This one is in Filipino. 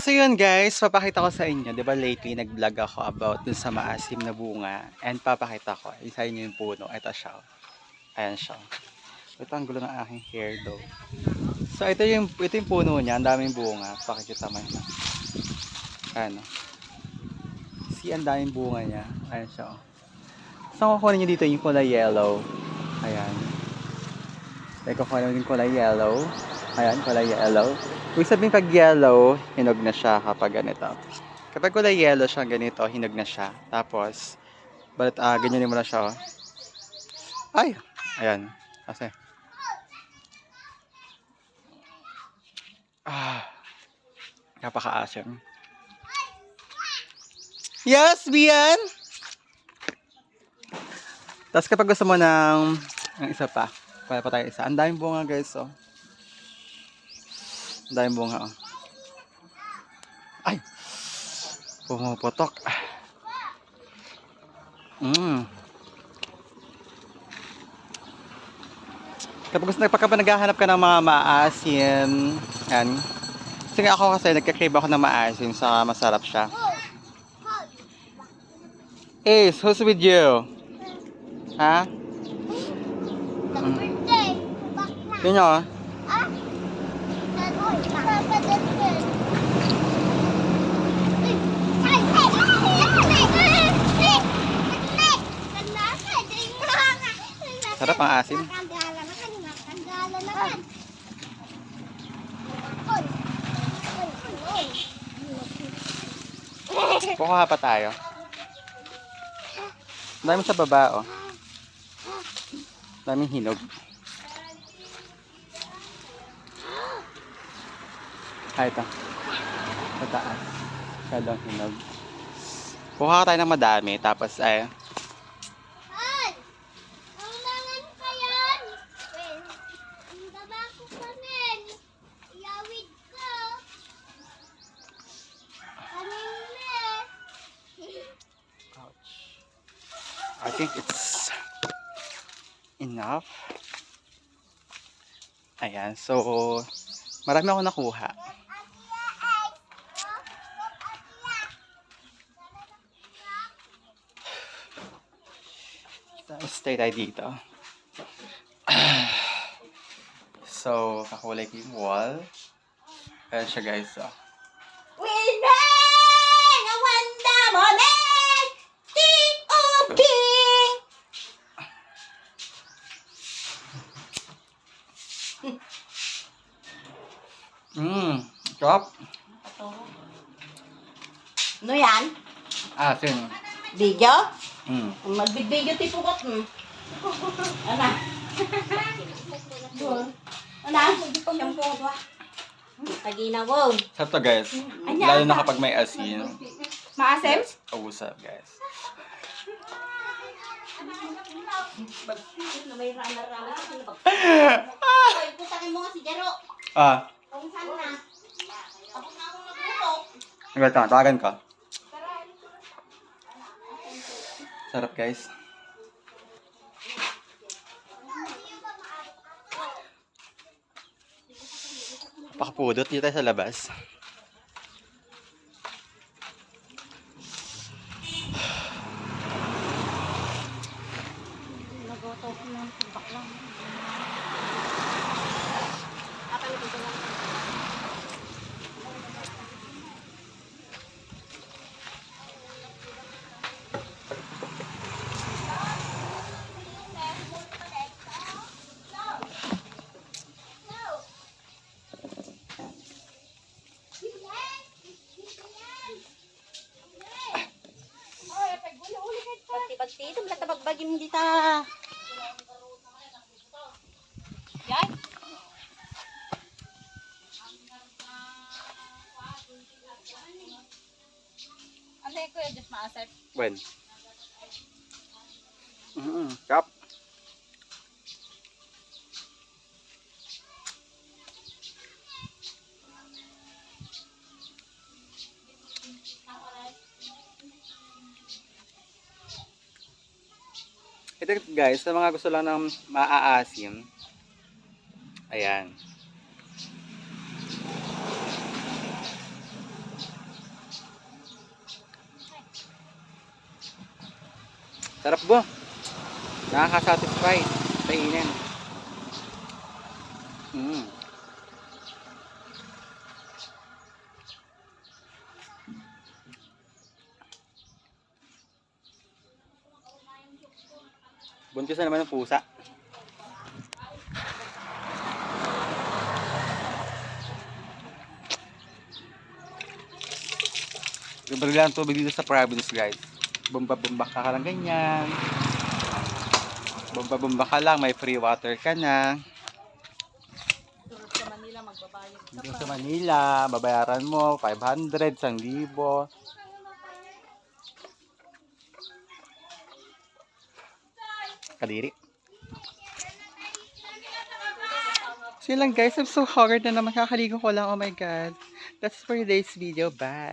So yun guys, papakita ko sa inyo, 'di ba lately nag-vlog ako about dun sa maasim na bunga and papakita ko, isa yun yung puno, ito siya. Ayan siya. Ito ang gulo ng aking hair though. So ito yung puno niya, ang daming bunga, pakikita mo yun. Ano? See, ang daming bunga niya. Ayan siya. So kukunin niyo dito yung kulay yellow. Ayan. Like kukunin yung kulay yellow. Ayan, kulay yellow. Ibig sabihin pag yellow, hinog na siya kapag ganito. Kapag kulay yellow siya ganito, hinog na siya. Tapos, ganyan mo na siya. Oh. Ay! Ayan. Kasi. Napaka-asim. Yes, Bian! Tapos kapag gusto mo ng isa pa, para pa tayo isa. Ang daming bunga guys, oh. Ang daming bunga, oh. Ay! Pumuputok. Kapag naghahanap ka ng mga maasim, yan. Kasi ako nagka-crave ako ng maasim sa masarap siya. Ace, who's with you? Ha? Yun o. Sarap ang asim. Kukuha pa tayo. Dami sa baba, oh. Daming hinog. Ito. Sa taas. Masyadong hinog. Kuha tayo ng madami. Tapos, I think it's enough. Ayan. So, marami ako nakuha. Stay tayo dito. So, kakulay ko yung wall. Ayan siya guys. So. Winning! A wanda morning! King of king! Drop. Ano yan? Asin. Video? Magbig-video tipukot mo. Ano? Ano? Shampoo ko. Pagina ko. Sarap to guys. Lalo na kapag may asin. Maasim? Usap guys. May rana-rana. Putakin mo nga si Jero. Kung saan na. Tapos na akong nagluto. Wait lang, tawagan ko. Sarap guys. Pakapudot dito tayo sa labas. Nagoto ko ng baklang. Pagtito, matabagbagin hindi ta. Yan. Ano ko yung just maasap? When? Kap. Ito guys, sa mga gusto lang ng maaasim, ayan. Sarap bo. Nakaka-satisfy. Kainin. Mm. Buntis na naman ng pusa. Libre lang ang tubig dito sa province, guys. Bumba-bumba ka lang ganyan. Bumba-bumba ka lang, may free water ka na. Tulad sa Manila, magbabayad ka Dito pa. sa Manila, babayaran mo 500, 1,000. Kadiri. So yun lang guys, I'm so hungry na naman, kakaligo ko lang, oh my god. That's for today's video, bye!